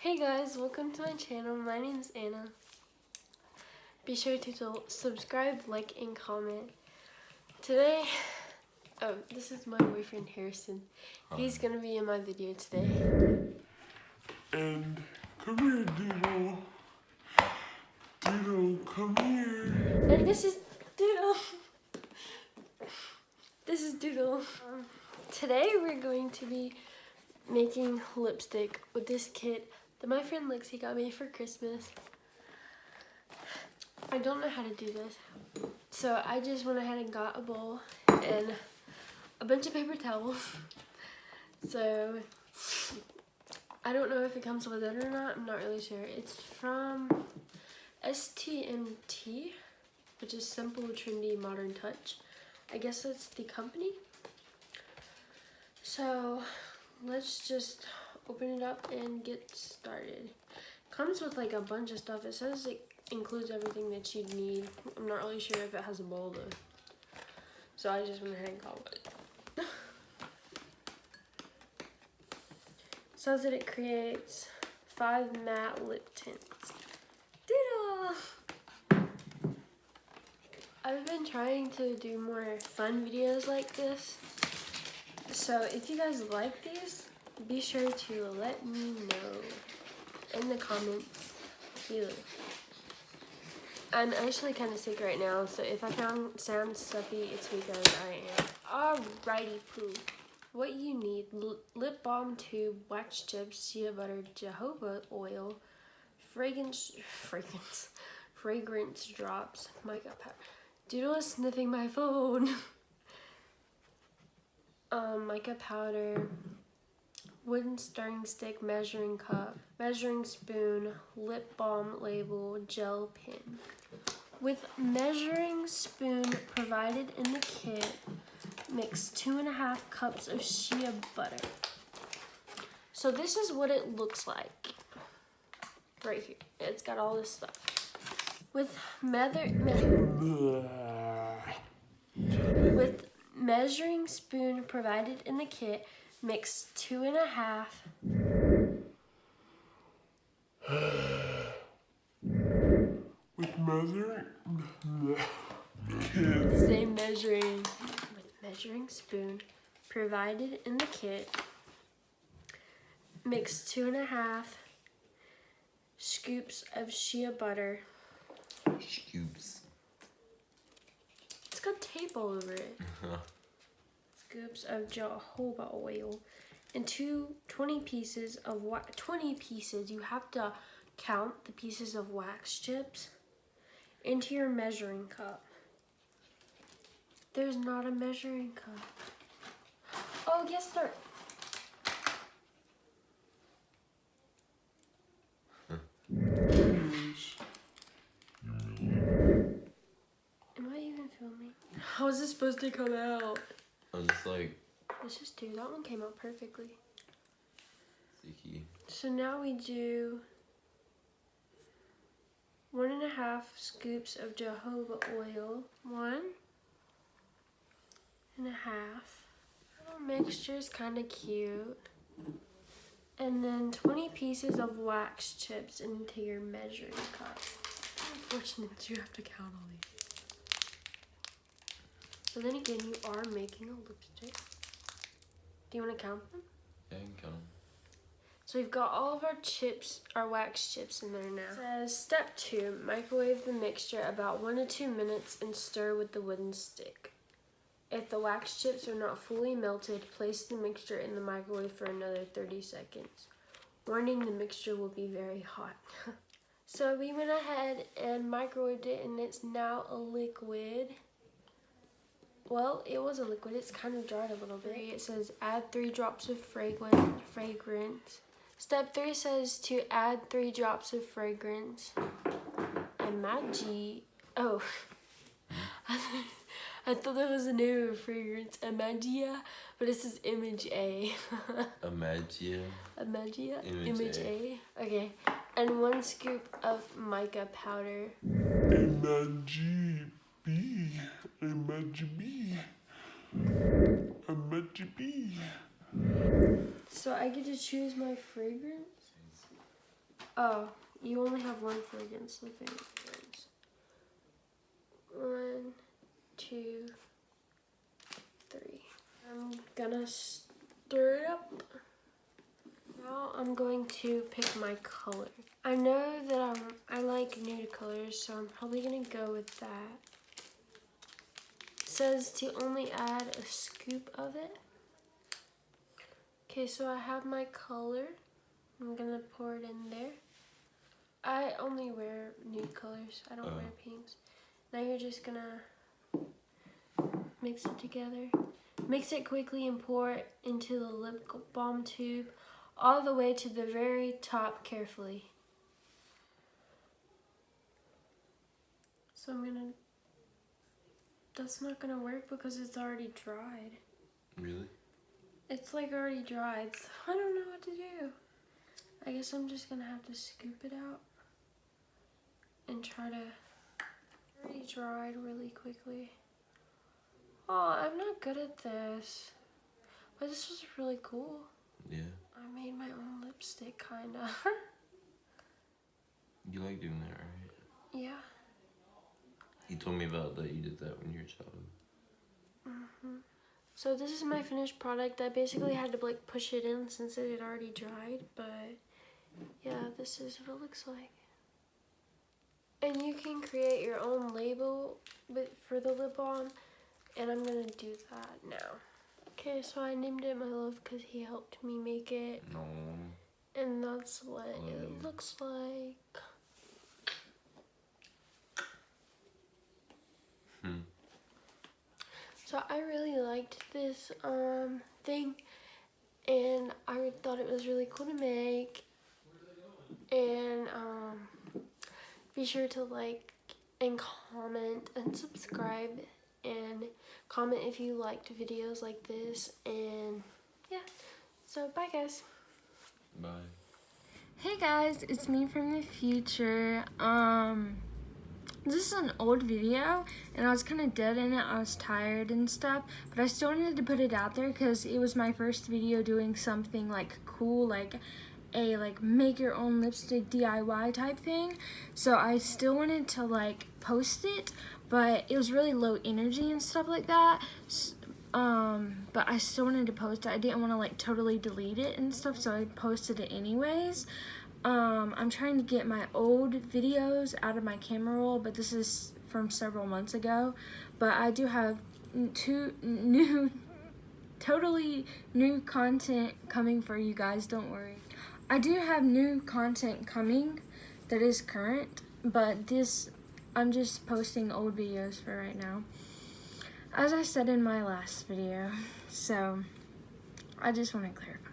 Hey guys, welcome to my channel. My name is Anna. Be sure to subscribe, like, and comment. Today, this is my boyfriend Harrison. He's gonna be in my video today. And come here, Doodle. Doodle, come here. And this is Doodle. This is Doodle. Today we're going to be making lipstick with this kit that my friend Lexi got me for Christmas. I don't know how to do this, so I just went ahead and got a bowl and a bunch of paper towels. So I don't know if it comes with it or not. I'm not really sure. It's from STMT, which is Simple, Trendy, Modern Touch. I guess that's the company. So let's just open it up and get started. Comes with like a bunch of stuff. It says it includes everything that you'd need. I'm not really sure if it has a bowl though. So I just went ahead and got it. Says that it creates 5 matte lip tints. Doodle! I've been trying to do more fun videos like this. So if you guys like these, be sure to let me know in the comments below. I'm actually kind of sick right now, so if I sound stuffy, it's because I am. Alrighty, poo. What you need: lip balm tube, wax chips, shea butter, jojoba oil, fragrance drops, makeup powder. Doodle is sniffing my phone. Makeup powder, wooden stirring stick, measuring cup, measuring spoon, lip balm label, gel pen. With measuring spoon provided in the kit, mix 2.5 cups of shea butter. So this is what it looks like right here. It's got all this stuff. With measuring spoon provided in the kit, mix 2.5 With measuring Say measuring. With measuring spoon provided in the kit, mix 2.5 scoops of shea butter. Scoops. It's got tape all over it. Scoops of jojoba oil and 20 pieces of 20 pieces. You have to count the pieces of wax chips into your measuring cup. There's not a measuring cup. Oh, yes, there. Am I even filming? How is this supposed to come out? I was just like, Let's just do that one. Came out perfectly. sticky. So now we do 1.5 scoops of jojoba oil. 1.5. Little mixture is kind of cute. And then 20 pieces of wax chips into your measuring cup. Unfortunate, you have to count all these. So then again, you are making a lipstick. Do you want to count them? Yeah, I can count them. So we've got all of our chips, our wax chips in there now. It says step 2, microwave the mixture about 1 to 2 minutes and stir with the wooden stick. If the wax chips are not fully melted, place the mixture in the microwave for another 30 seconds. Warning, the mixture will be very hot. So we went ahead and microwaved it and it's now a liquid. Well, it was a liquid. It's kind of dried a little bit. It says add 3 drops of fragrance. Step 3 says to add 3 drops of fragrance. And oh, I thought that was the name of fragrance. Amagia, but this is Image A. Amagia. Image A. Okay. And 1 scoop of mica powder. Amagia B. So I get to choose my fragrance. Oh, you only have one fragrance, the family fragrance. 1, 2, 3. I'm gonna stir it up. Now I'm going to pick my color. I know that I like nude colors, so I'm probably gonna go with that. It says to only add a scoop of it. Okay, so I have my color. I'm gonna pour it in there. I only wear nude colors. I don't wear pinks. Now you're just gonna mix it together. Mix it quickly and pour it into the lip balm tube all the way to the very top carefully. So that's not gonna work because it's already dried. Really? It's like already dried, so I don't know what to do. I guess I'm just gonna have to scoop it out and try to already dried really quickly. Oh, I'm not good at this. But this was really cool. Yeah. I made my own lipstick, kinda. You like doing that, right? Yeah. You told me about that. You did that when you were a child. So this is my finished product. I basically had to like push it in since it had already dried, but yeah, this is what it looks like. And you can create your own label for the lip balm, and I'm gonna do that now. Okay, so I named it My Love because he helped me make it. No. And that's what it looks like. So I really liked this thing, and I thought it was really cool to make. And be sure to like and comment and subscribe, and comment if you liked videos like this. And yeah, so bye guys. Bye. Hey guys, it's me from the future. This is an old video, and I was kind of dead in it. I was tired and stuff, but I still wanted to put it out there because it was my first video doing something like cool, like a make your own lipstick DIY type thing. So I still wanted to like post it, but it was really low energy and stuff like that. But I still wanted to post it. I didn't want to like totally delete it and stuff, so I posted it anyways. I'm trying to get my old videos out of my camera roll, but this is from several months ago. But I do have totally new content coming for you guys, don't worry. I do have new content coming that is current, but I'm just posting old videos for right now, as I said in my last video. So I just want to clarify.